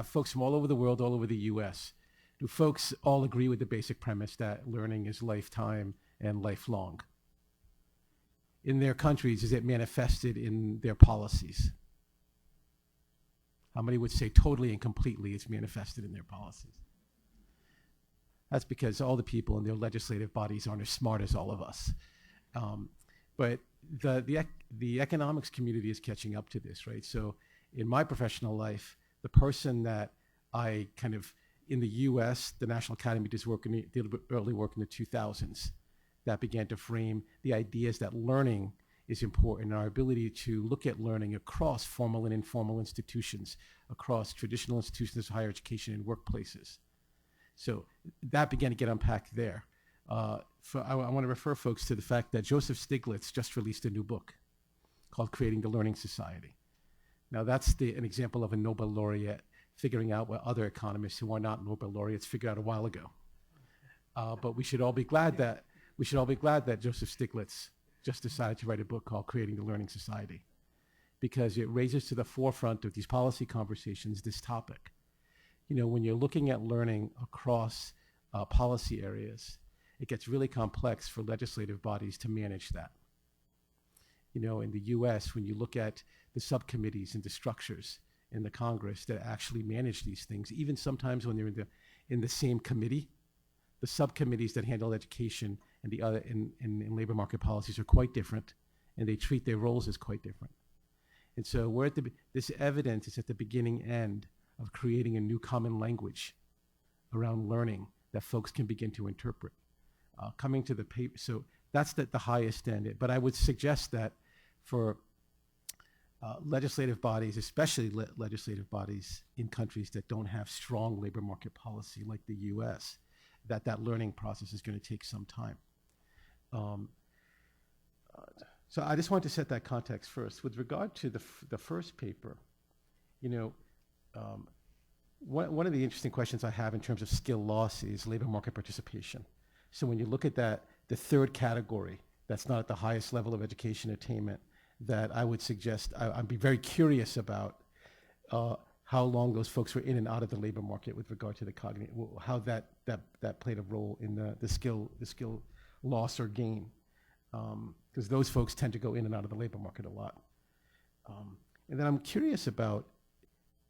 folks from all over the world, all over the U.S. Do folks all agree with the basic premise that learning is lifetime and lifelong? In their countries, is it manifested in their policies? How many would say totally and completely it's manifested in their policies? That's because all the people in their legislative bodies aren't as smart as all of us. But the economics community is catching up to this, right? So in my professional life, the person that I in the US, the National Academy did early work in the 2000s that began to frame the ideas that learning is important, and our ability to look at learning across formal and informal institutions, across traditional institutions of higher education and workplaces. So that began to get unpacked there. I want to refer folks to the fact that Joseph Stiglitz just released a new book called Creating the Learning Society. Now that's an example of a Nobel laureate figuring out what other economists who are not Nobel laureates figured out a while ago. But we should all be glad that Joseph Stiglitz just decided to write a book called Creating the Learning Society, because it raises to the forefront of these policy conversations this topic. when you're looking at learning across policy areas, it gets really complex for legislative bodies to manage that. In the US, when you look at the subcommittees and the structures in the Congress that actually manage these things, even sometimes when they're in the same committee, the subcommittees that handle education and the other in labor market policies are quite different, and they treat their roles as quite different. And so this evidence is at the beginning end of creating a new common language around learning that folks can begin to interpret. Coming to the paper, so that's the highest end. But I would suggest that for legislative bodies, especially legislative bodies in countries that don't have strong labor market policy like the US, that learning process is going to take some time. So I just wanted to set that context first. With regard to the first paper, one of the interesting questions I have in terms of skill loss is labor market participation. So when you look at that, the third category, that's not at the highest level of education attainment, that I would suggest, I'd be very curious about how long those folks were in and out of the labor market with regard to the cognitive, how that played a role in the skill loss or gain. Because those folks tend to go in and out of the labor market a lot. And then I'm curious about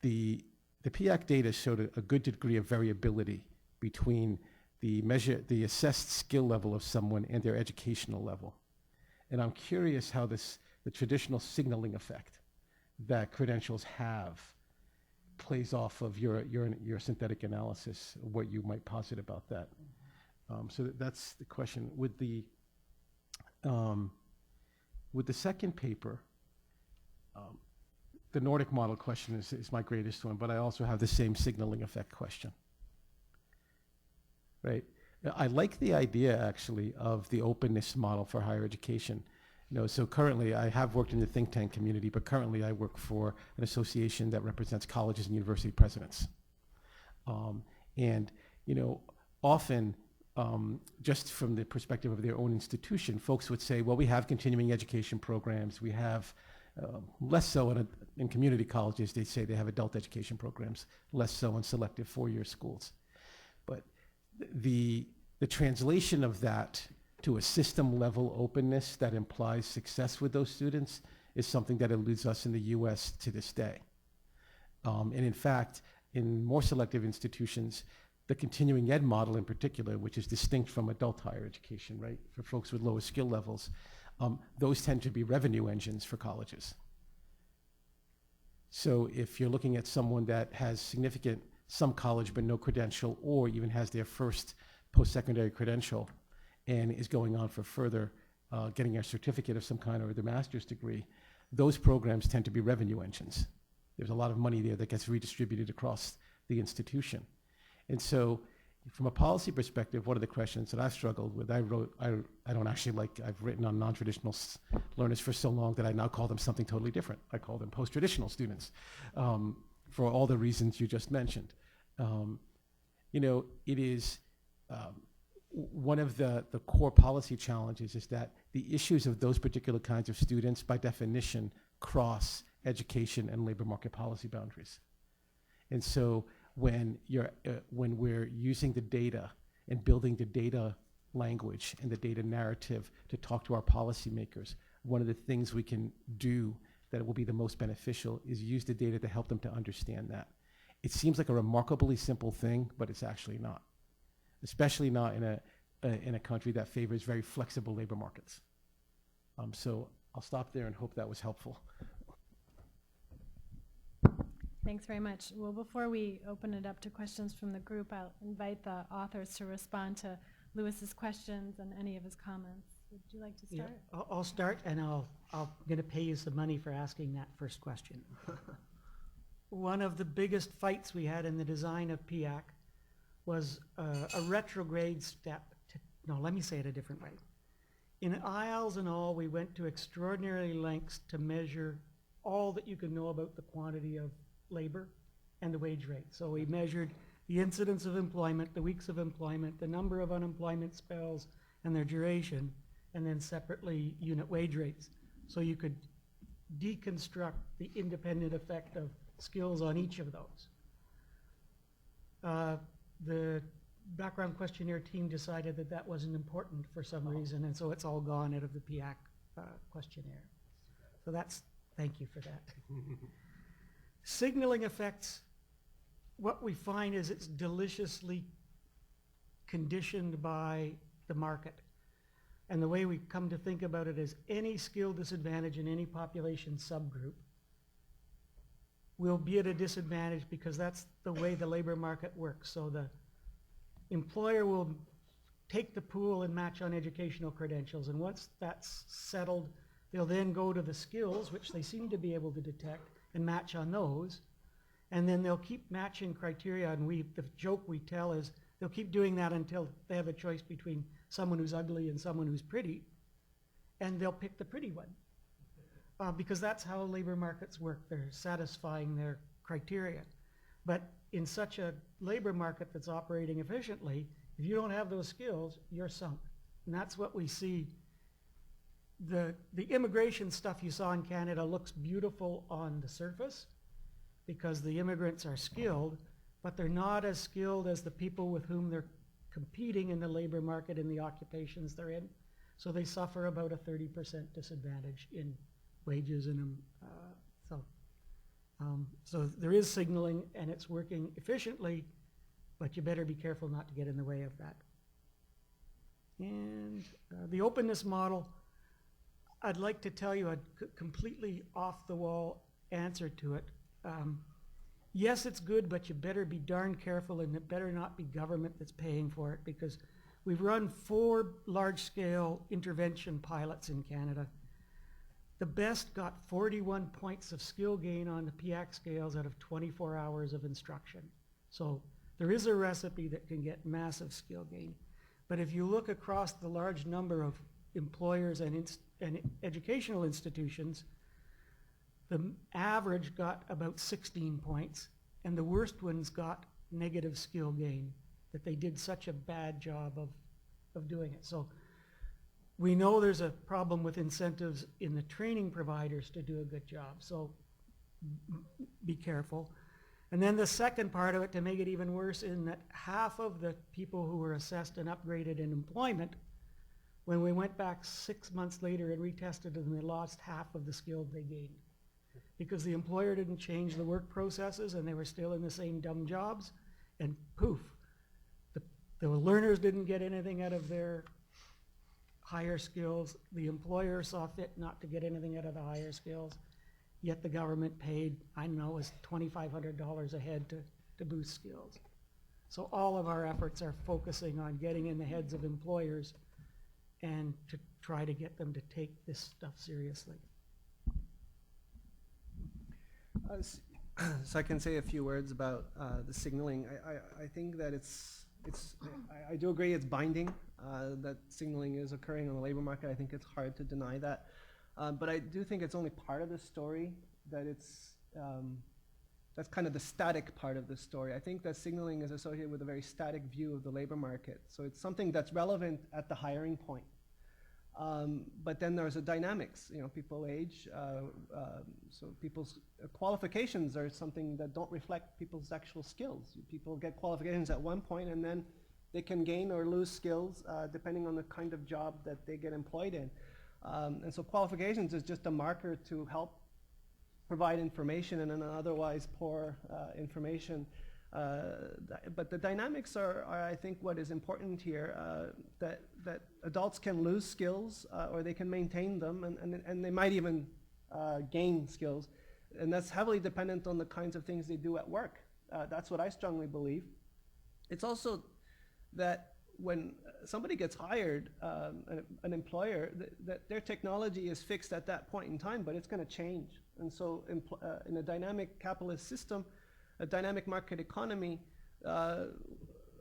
the PIAAC data showed a good degree of variability between the assessed skill level of someone and their educational level. And I'm curious how the traditional signaling effect that credentials have plays off of your synthetic analysis, what you might posit about that. So that's the question. With the second paper, the Nordic model question is my greatest one, but I also have the same signaling effect question. Right? I like the idea, actually, of the openness model for higher education. So currently, I have worked in the think tank community, but currently I work for an association that represents colleges and university presidents. And often, just from the perspective of their own institution, folks would say, well, we have continuing education programs. We have, less so in community colleges, they say they have adult education programs, less so in selective four-year schools. But the translation of that to a system-level openness that implies success with those students is something that eludes us in the US to this day. And in fact, in more selective institutions, the continuing ed model in particular, which is distinct from adult higher education, right, for folks with lower skill levels, those tend to be revenue engines for colleges. So if you're looking at someone that has some college but no credential, or even has their first post-secondary credential and is going on for further getting a certificate of some kind or their master's degree, those programs tend to be revenue engines. There's a lot of money there that gets redistributed across the institution. And so from a policy perspective, one of the questions that I've struggled with, I don't actually like, I've written on non-traditional learners for so long that I now call them something totally different. I call them post-traditional students for all the reasons you just mentioned. It is one of the core policy challenges is that the issues of those particular kinds of students, by definition, cross education and labor market policy boundaries. And so when we're using the data and building the data language and the data narrative to talk to our policymakers, one of the things we can do that will be the most beneficial is use the data to help them to understand that. It seems like a remarkably simple thing, but it's actually not, especially not in a country that favors very flexible labor markets. So I'll stop there and hope that was helpful. Thanks very much. Well, before we open it up to questions from the group, I'll invite the authors to respond to Lewis's questions and any of his comments. Would you like to start? Yeah, I'll start, and I'm going to pay you some money for asking that first question. One of the biggest fights we had in the design of PIAAC was a retrograde step. Let me say it a different way. In IELTS and all, we went to extraordinary lengths to measure all that you could know about the quantity of labor and the wage rate. So we measured the incidence of employment, the weeks of employment, the number of unemployment spells and their duration, and then separately unit wage rates. So you could deconstruct the independent effect of skills on each of those. The background questionnaire team decided that that wasn't important for some reason, and so it's all gone out of the PIAAC questionnaire. So that's, thank you for that. Signaling effects, what we find is it's deliciously conditioned by the market. And the way we come to think about it is any skill disadvantage in any population subgroup will be at a disadvantage because that's the way the labor market works. So the employer will take the pool and match on educational credentials, and once that's settled, they'll then go to the skills, which they seem to be able to detect, and match on those. And then they'll keep matching criteria, and the joke we tell is they'll keep doing that until they have a choice between someone who's ugly and someone who's pretty, and they'll pick the pretty one. Because that's how labor markets work. They're satisfying their criteria. But in such a labor market that's operating efficiently, if you don't have those skills, you're sunk. And that's what we see. The immigration stuff you saw in Canada looks beautiful on the surface because the immigrants are skilled, but they're not as skilled as the people with whom they're competing in the labor market in the occupations they're in. So they suffer about a 30% disadvantage in wages and so there is signaling and it's working efficiently, but you better be careful not to get in the way of that. And the openness model, I'd like to tell you a completely off-the-wall answer to it. Yes, it's good, but you better be darn careful, and it better not be government that's paying for it, because we've run 4 large-scale intervention pilots in Canada. The best got 41 points of skill gain on the PIAAC scales out of 24 hours of instruction. So there is a recipe that can get massive skill gain. But if you look across the large number of employers and educational institutions, the average got about 16 points, and the worst ones got negative skill gain, that they did such a bad job of doing it. So we know there's a problem with incentives in the training providers to do a good job, so be careful. And then the second part of it, to make it even worse, in that half of the people who were assessed and upgraded in employment, when we went back 6 months later and retested them, they lost half of the skills they gained. Because the employer didn't change the work processes and they were still in the same dumb jobs, and poof, the learners didn't get anything out of their higher skills. The employer saw fit not to get anything out of the higher skills, yet the government paid, I don't know, it was $2,500 a head to boost skills. So all of our efforts are focusing on getting in the heads of employers and to try to get them to take this stuff seriously. So I can say a few words about the signaling. I think that I do agree it's binding, that signaling is occurring on the labor market. I think it's hard to deny that. But I do think it's only part of the story, that that's kind of the static part of the story. I think that signaling is associated with a very static view of the labor market. So it's something that's relevant at the hiring point. But then there's a dynamics, people age, so people's qualifications are something that don't reflect people's actual skills. People get qualifications at one point and then they can gain or lose skills depending on the kind of job that they get employed in. And so qualifications is just a marker to help provide information in an otherwise poor information. But the dynamics are, I think, what is important here, that adults can lose skills or they can maintain them, and they might even gain skills. And that's heavily dependent on the kinds of things they do at work. That's what I strongly believe. It's also that when somebody gets hired, an employer, that their technology is fixed at that point in time, but it's going to change. And so in a dynamic capitalist system, a dynamic market economy,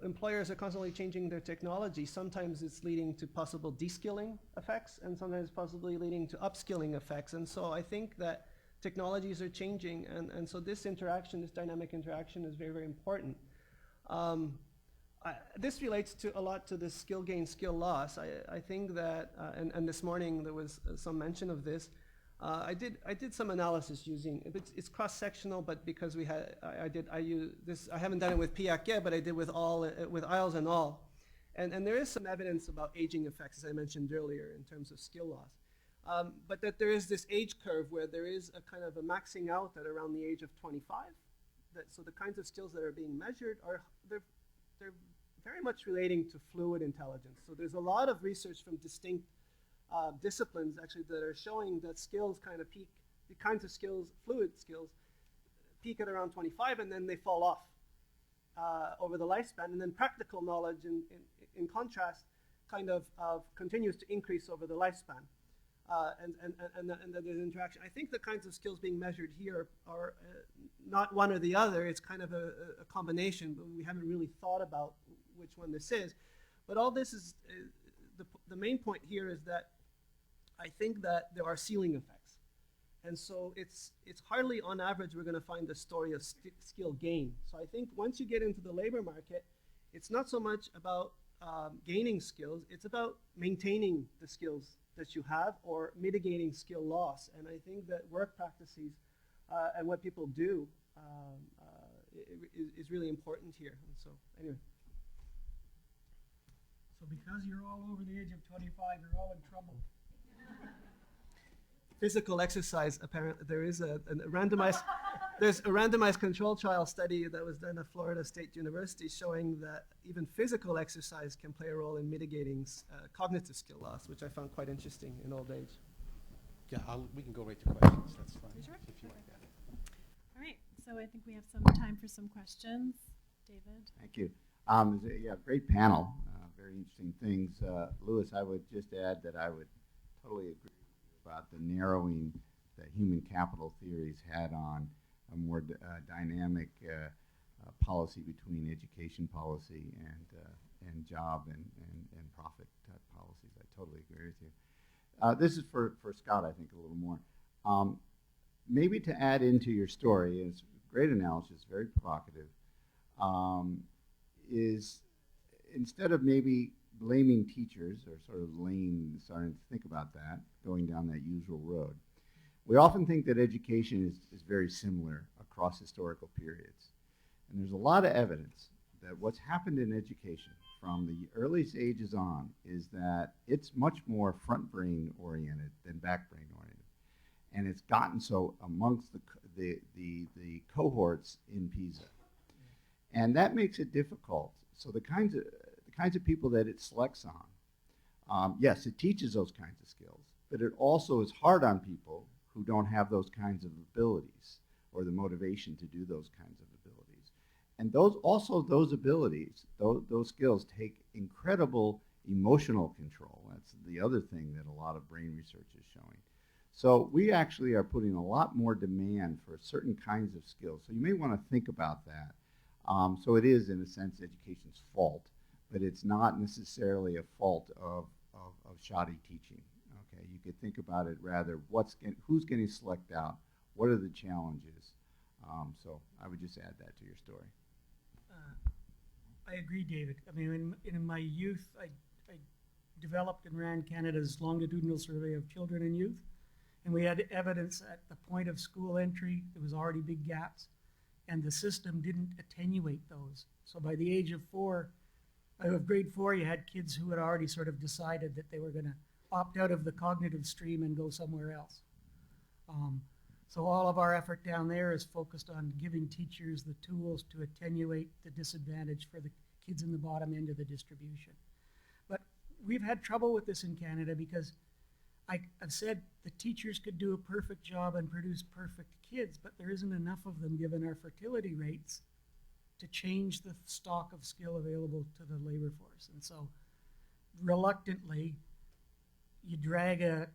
employers are constantly changing their technology. Sometimes it's leading to possible de-skilling effects, and sometimes possibly leading to upskilling effects. And so I think that technologies are changing, and so this interaction, this dynamic interaction, is very, very important. This relates a lot to the skill gain, skill loss. I think that, and this morning there was some mention of this, I did some analysis using, it's cross-sectional, but because we had, I use this, I haven't done it with PIAAC yet, but I did with IELTS and all. And there is some evidence about aging effects, as I mentioned earlier, in terms of skill loss. But that there is this age curve where there is a kind of a maxing out at around the age of 25. So the kinds of skills that are being measured they're very much relating to fluid intelligence. So there's a lot of research from distinct disciplines actually that are showing that skills kind of peak, the kinds of skills, fluid skills, peak at around 25 and then they fall off over the lifespan. And then practical knowledge, in contrast, kind of continues to increase over the lifespan. And that there's interaction. I think the kinds of skills being measured here are not one or the other. It's kind of a combination, but we haven't really thought about which one this is. But all this is, the main point here is that I think that there are ceiling effects. And so it's hardly on average we're going to find the story of skill gain. So I think once you get into the labor market, it's not so much about gaining skills, it's about maintaining the skills that you have or mitigating skill loss. And I think that work practices and what people do is really important here. And so anyway. So because you're all over the age of 25, you're all in trouble. Physical exercise, apparently, there's a randomized control trial study that was done at Florida State University showing that even physical exercise can play a role in mitigating cognitive skill loss, which I found quite interesting in old age. Yeah, we can go right to questions. That's fine. Sure. If you like that. All right, so I think we have some time for some questions. David? Thank you. Yeah, great panel. Very interesting things. Louis, I would just add that I would totally agree about the narrowing that human capital theories had on a more dynamic policy between education policy and job and profit type policies. I totally agree with you. This is for Scott, I think, a little more. Maybe to add into your story, and it's great analysis, very provocative, is instead of maybe blaming teachers or sort of starting to think about that, going down that usual road, we often think that education is very similar across historical periods. And there's a lot of evidence that what's happened in education from the earliest ages on is that it's much more front brain oriented than back brain oriented. And it's gotten so amongst the cohorts in PISA. And that makes it difficult. So the kinds of people that it selects on, yes, it teaches those kinds of skills, but it also is hard on people who don't have those kinds of abilities or the motivation to do those kinds of abilities. And those abilities, those skills take incredible emotional control. That's the other thing that a lot of brain research is showing. So we actually are putting a lot more demand for certain kinds of skills. So you may want to think about that. So it is, in a sense, education's fault, but it's not necessarily a fault of shoddy teaching. Okay, you could think about it rather, who's getting selected out, what are the challenges? So I would just add that to your story. I agree, David. I mean, in my youth, I developed and ran Canada's longitudinal survey of children and youth, and we had evidence at the point of school entry, there was already big gaps, and the system didn't attenuate those. So by the age of grade 4, you had kids who had already sort of decided that they were going to opt out of the cognitive stream and go somewhere else. So all of our effort down there is focused on giving teachers the tools to attenuate the disadvantage for the kids in the bottom end of the distribution. But we've had trouble with this in Canada because I've said the teachers could do a perfect job and produce perfect kids, but there isn't enough of them given our fertility rates to change the stock of skill available to the labor force. And so reluctantly, you drag a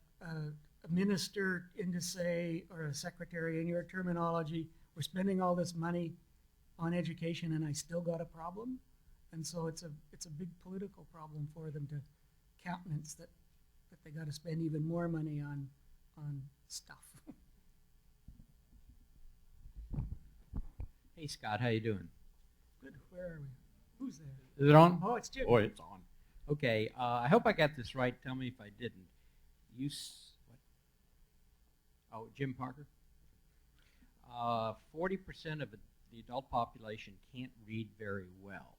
minister into, say, or a secretary, in your terminology, we're spending all this money on education and I still got a problem. And so it's a big political problem for them to countenance that they got to spend even more money on stuff. Hey Scott, how you doing? Good. Where are we? Who's there? Is it on? Oh, it's Jim. Oh, it's on. Okay, I hope I got this right. Tell me if I didn't. Oh, Jim Parker. 40% of the adult population can't read very well.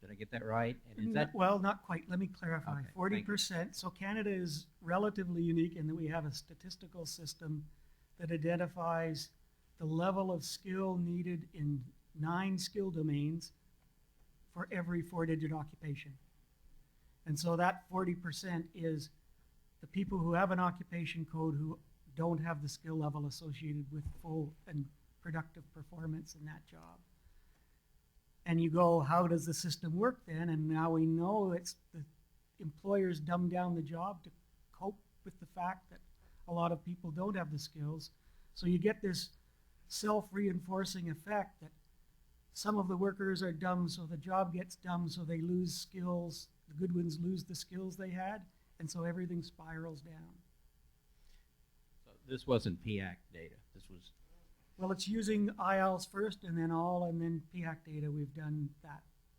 Did I get that right? And is that Well, not quite. Let me clarify. Okay, thank you. 40%. So Canada is relatively unique in that we have a statistical system that identifies the level of skill needed in 9 skill domains for every 4-digit occupation. And so that 40% is the people who have an occupation code who don't have the skill level associated with full and productive performance in that job. And you go, how does the system work then? And now we know it's the employers dumb down the job to cope with the fact that a lot of people don't have the skills. So you get this self-reinforcing effect that some of the workers are dumb, so the job gets dumb, so they lose skills. The good ones lose the skills they had, and so everything spirals down. so this wasn't PIAAC data? This was Well, it's using IELTS first, and then PIAAC data. We've done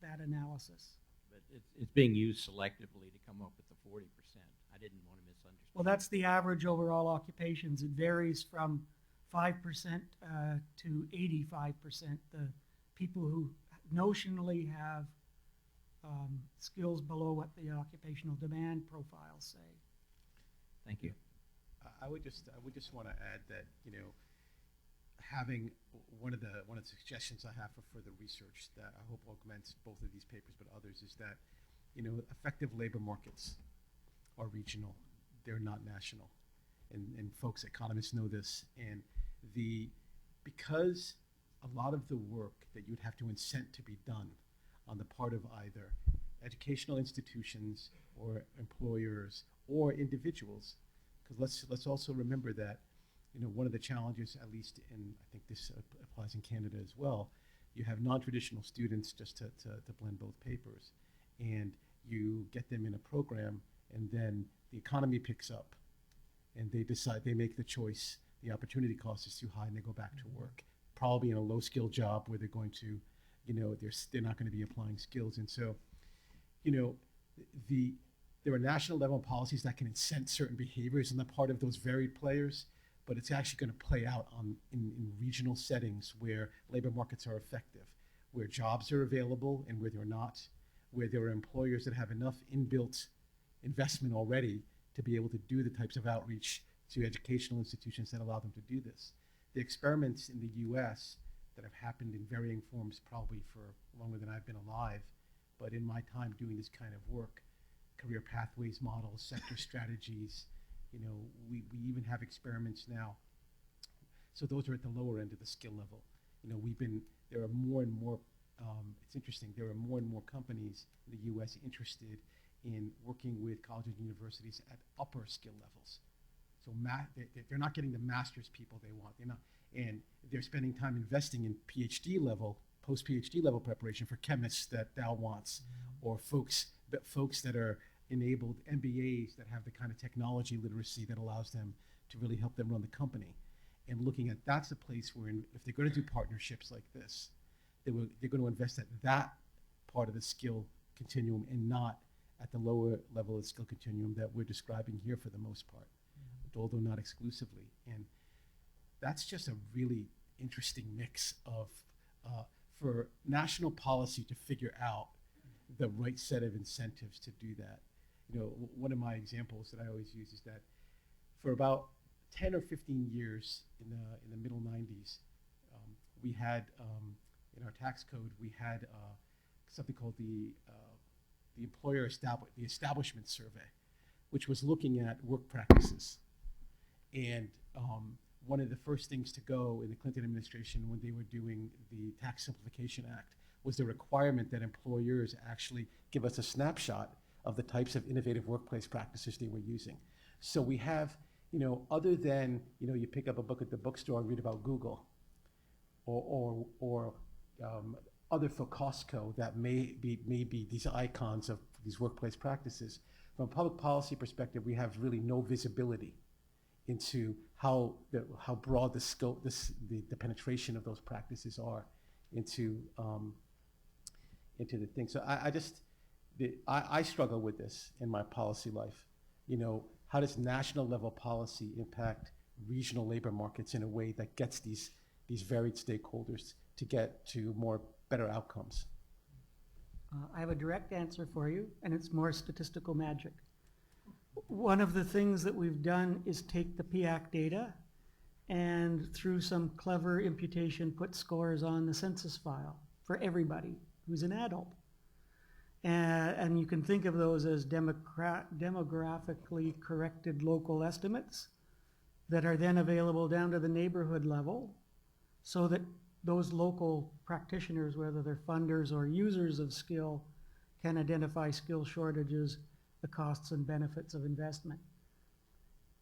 that analysis. but it's being used selectively to come up with the 40%. I didn't want to misunderstand. Well, that's the average over all occupations. It varies from 5% to 85%. The people who notionally have skills below what the occupational demand profiles say. Thank you. I would just want to add that, having one of the suggestions I have for further research that I hope augments both of these papers but others is that, effective labor markets are regional. They're not national. And folks, economists know this. And because a lot of the work that you'd have to incent to be done on the part of either educational institutions or employers or individuals, because let's also remember that, one of the challenges, at least in, I think this applies in Canada as well, you have non-traditional students, just to blend both papers, and you get them in a program, and then the economy picks up, and they make the choice, the opportunity cost is too high, and they go back to work, probably in a low-skill job where they're going to, they're not going to be applying skills. And so, there are national level policies that can incent certain behaviors on the part of those varied players, but it's actually going to play out in regional settings where labor markets are effective, where jobs are available and where they're not, where there are employers that have enough inbuilt investment already to be able to do the types of outreach to educational institutions that allow them to do this. The experiments in the US that have happened in varying forms probably for longer than I've been alive, but in my time doing this kind of work, career pathways models, sector strategies, we even have experiments now. So those are at the lower end of the skill level. There are more and more, it's interesting, there are more and more companies in the US interested in working with colleges and universities at upper skill levels. So they're not getting the master's people they want. And they're spending time investing in PhD level, post-PhD level preparation for chemists that Dow wants, or folks that are enabled MBAs that have the kind of technology literacy that allows them to really help them run the company. And looking at that's a place where if they're going to do partnerships like this, they're going to invest at that part of the skill continuum and not at the lower level of the skill continuum that we're describing here for the most part, although not exclusively. And that's just a really interesting mix of, for national policy to figure out the right set of incentives to do that. One of my examples that I always use is that for about 10 or 15 years in the middle 90s, we had, in our tax code, we had something called the establishment survey, which was looking at work practices. And one of the first things to go in the Clinton administration when they were doing the Tax Simplification Act was the requirement that employers actually give us a snapshot of the types of innovative workplace practices they were using. So we have, other than, you pick up a book at the bookstore and read about Google, or other for Costco that may be these icons of these workplace practices. From a public policy perspective, we have really no visibility into how broad the scope, the penetration of those practices are into the thing. So I struggle with this in my policy life. How does national level policy impact regional labor markets in a way that gets these varied stakeholders to get to more better outcomes? I have a direct answer for you, and it's more statistical magic. One of the things that we've done is take the PIAAC data and through some clever imputation put scores on the census file for everybody who's an adult. And you can think of those as demographically corrected local estimates that are then available down to the neighborhood level so that those local practitioners, whether they're funders or users of skill, can identify skill shortages, the costs and benefits of investment.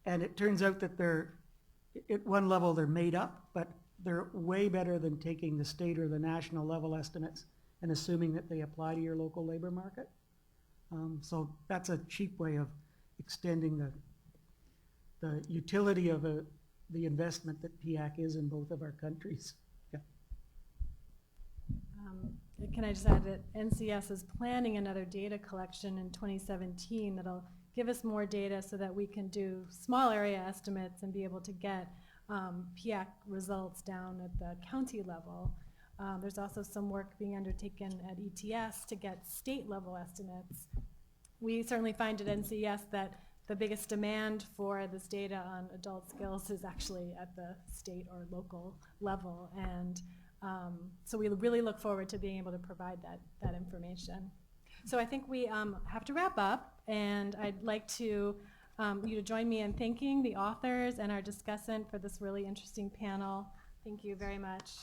And it turns out that at one level they're made up, but they're way better than taking the state or the national level estimates and assuming that they apply to your local labor market. So that's a cheap way of extending the utility of the investment that PIAAC is in both of our countries. Can I just add that NCS is planning another data collection in 2017 that'll give us more data so that we can do small area estimates and be able to get PIAAC results down at the county level. There's also some work being undertaken at ETS to get state level estimates. We certainly find at NCS that the biggest demand for this data on adult skills is actually at the state or local level, and so we really look forward to being able to provide that information. So I think we have to wrap up, and I'd like to you to join me in thanking the authors and our discussant for this really interesting panel. Thank you very much.